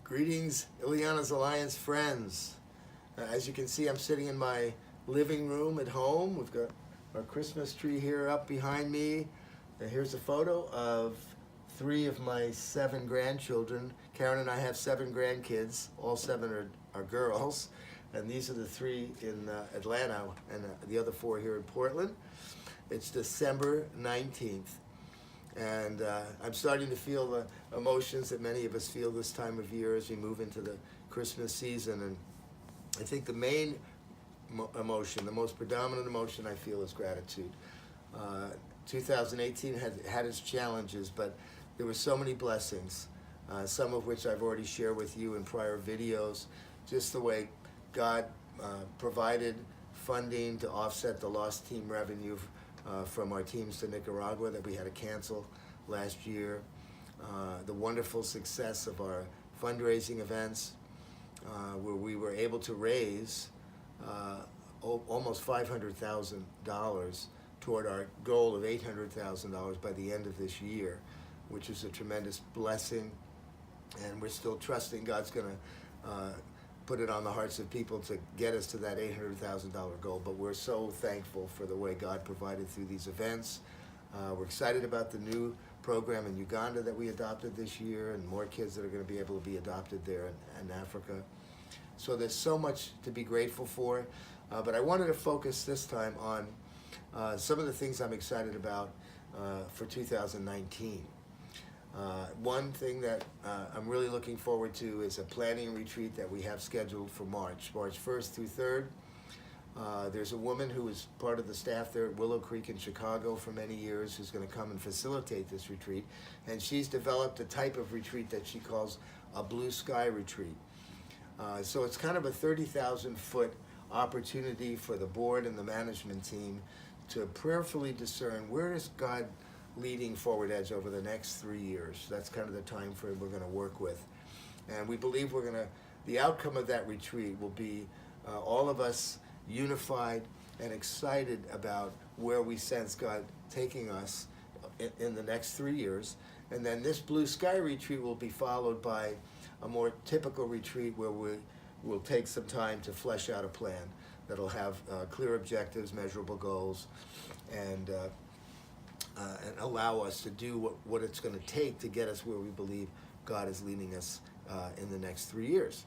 Greetings, Iliana's Alliance friends. As you can see, I'm sitting in my living room at home. We've got our Christmas tree here up behind me. And here's a photo of 3 of my 7 grandchildren. Karen and I have 7 grandkids. All 7 are girls. And these are the 3 in Atlanta and the other 4 here in Portland. It's December 19th. And I'm starting to feel the emotions that many of us feel this time of year as we move into the Christmas season. And I think the main emotion, the most predominant emotion I feel is gratitude. 2018 had its challenges, but there were so many blessings, some of which I've already shared with you in prior videos. Just the way God provided funding to offset the lost team revenue from our teams to Nicaragua that we had to cancel last year. The wonderful success of our fundraising events where we were able to raise almost $500,000 toward our goal of $800,000 by the end of this year, which is a tremendous blessing. And we're still trusting God's going to put it on the hearts of people to get us to that $800,000 goal. But we're so thankful for the way God provided through these events. We're excited about the new program in Uganda that we adopted this year, and more kids that are going to be able to be adopted there in Africa. So there's so much to be grateful for. But I wanted to focus this time on some of the things I'm excited about for 2019. One thing that I'm really looking forward to is a planning retreat that we have scheduled for March 1st through 3rd. There's a woman who was part of the staff there at Willow Creek in Chicago for many years who's going to come and facilitate this retreat. And she's developed a type of retreat that she calls a blue sky retreat. So it's kind of a 30,000-foot opportunity for the board and the management team to prayerfully discern where is God leading Forward Edge over the next 3 years. That's kind of the time frame we're going to work with. And we believe the outcome of that retreat will be all of us unified and excited about where we sense God taking us in the next 3 years. And then this blue sky retreat will be followed by a more typical retreat where we'll take some time to flesh out a plan that'll have clear objectives, measurable goals, and allow us to do what it's going to take to get us where we believe God is leading us in the next 3 years.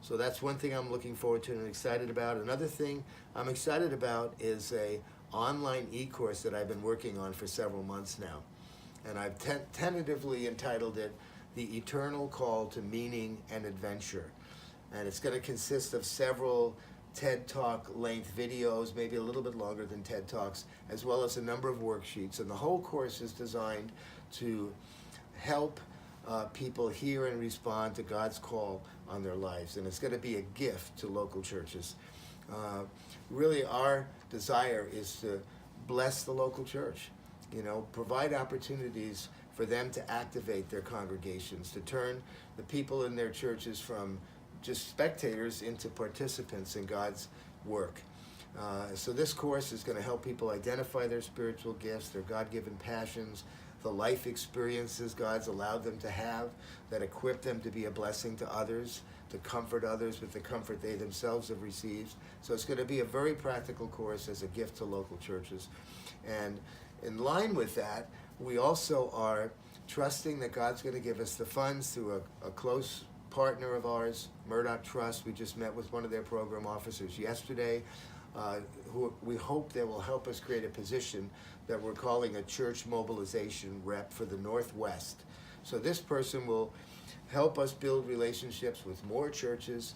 So that's one thing I'm looking forward to and excited about. Another thing I'm excited about is an online e-course that I've been working on for several months now. And I've tentatively entitled it The Eternal Call to Meaning and Adventure. And it's going to consist of several TED Talk length videos, maybe a little bit longer than TED Talks, as well as a number of worksheets. And the whole course is designed to help people hear and respond to God's call on their lives. And it's going to be a gift to local churches. Really, our desire is to bless the local church, provide opportunities for them to activate their congregations, to turn the people in their churches from just spectators into participants in God's work. So this course is going to help people identify their spiritual gifts, their God-given passions, the life experiences God's allowed them to have that equip them to be a blessing to others, to comfort others with the comfort they themselves have received. So it's going to be a very practical course as a gift to local churches. And in line with that, we also are trusting that God's going to give us the funds through a close partner of ours, Murdoch Trust. We just met with one of their program officers yesterday, who we hope they will help us create a position that we're calling a church mobilization rep for the Northwest. So this person will help us build relationships with more churches,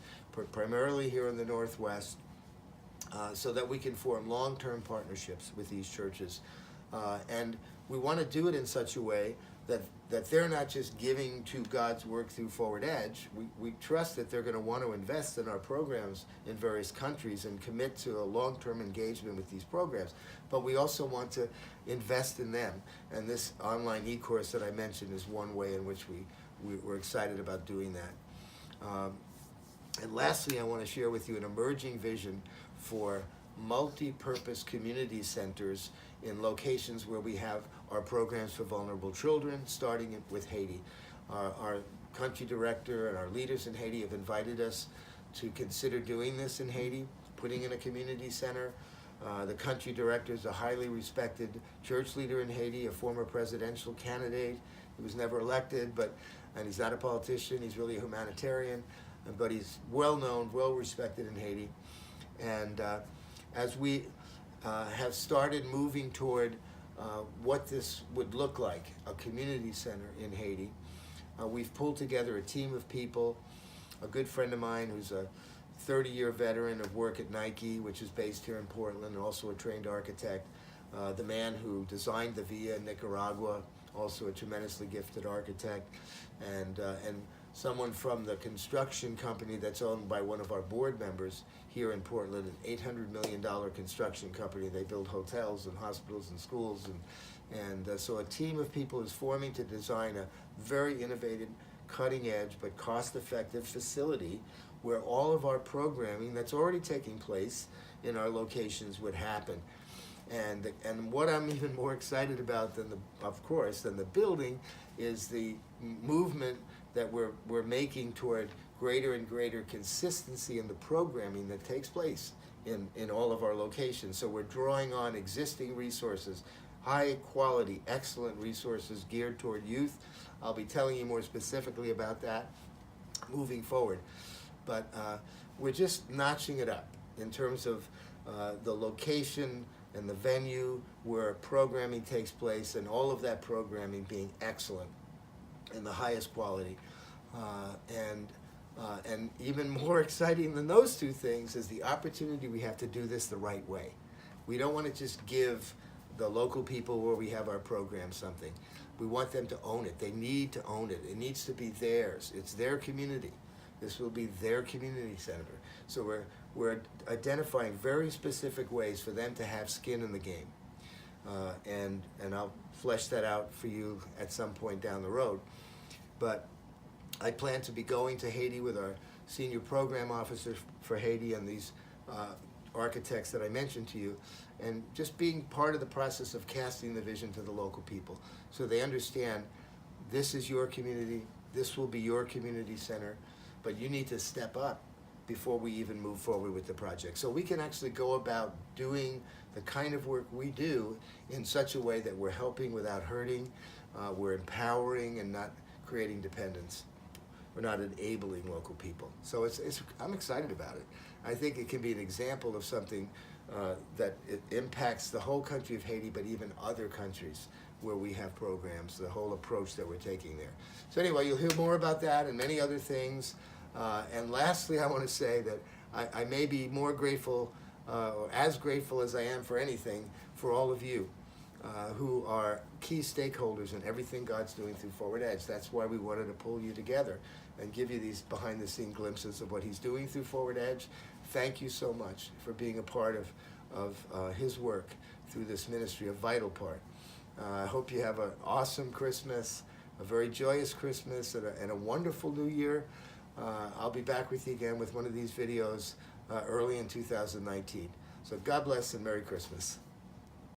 primarily here in the Northwest, so that we can form long-term partnerships with these churches. And we want to do it in such a way that they're not just giving to God's work through Forward Edge. We trust that they're going to want to invest in our programs in various countries and commit to a long-term engagement with these programs. But we also want to invest in them. And this online e-course that I mentioned is one way in which we're excited about doing that. And lastly, I want to share with you an emerging vision for multi-purpose community centers in locations where we have our programs for vulnerable children, starting with Haiti. Our country director and our leaders in Haiti have invited us to consider doing this in Haiti, putting in a community center. The country director is a highly respected church leader in Haiti, a former presidential candidate. He was never elected, and he's not a politician. He's really a humanitarian, but he's well known, well respected in Haiti. And as we have started moving toward what this would look like, a community center in Haiti, we've pulled together a team of people. A good friend of mine who's a 30-year veteran of work at Nike, which is based here in Portland, and also a trained architect. The man who designed the Villa in Nicaragua, also a tremendously gifted architect, and someone from the construction company that's owned by one of our board members here in Portland, an $800 million construction company. They build hotels and hospitals and schools, and so a team of people is forming to design a very innovative, cutting-edge but cost-effective facility where all of our programming that's already taking place in our locations would happen. And what I'm even more excited about than the building is the movement that we're making toward greater and greater consistency in the programming that takes place in all of our locations. So we're drawing on existing resources, high quality, excellent resources geared toward youth. I'll be telling you more specifically about that moving forward. But we're just notching it up in terms of the location and the venue where programming takes place, and all of that programming being excellent and the highest quality. And even more exciting than those two things is the opportunity we have to do this the right way. We don't want to just give the local people where we have our program something. We want them to own it. They need to own it. It needs to be theirs. It's their community. This will be their community center. So we're identifying very specific ways for them to have skin in the game. And I'll flesh that out for you at some point down the road. But I plan to be going to Haiti with our senior program officer for Haiti and these architects that I mentioned to you, and just being part of the process of casting the vision to the local people so they understand this is your community, this will be your community center, but you need to step up before we even move forward with the project. So we can actually go about doing the kind of work we do in such a way that we're helping without hurting, we're empowering and not creating dependence. We're not enabling local people. So I'm excited about it. I think it can be an example of something that it impacts the whole country of Haiti, but even other countries where we have programs, the whole approach that we're taking there. So anyway, you'll hear more about that and many other things. And lastly, I want to say that I may be more grateful, or as grateful as I am for anything, for all of you who are key stakeholders in everything God's doing through Forward Edge. That's why we wanted to pull you together and give you these behind-the-scene glimpses of what He's doing through Forward Edge. Thank you so much for being a part of His work through this ministry, a vital part. I hope you have an awesome Christmas, a very joyous Christmas, and a wonderful New Year. I'll be back with you again with one of these videos early in 2019. So God bless and Merry Christmas.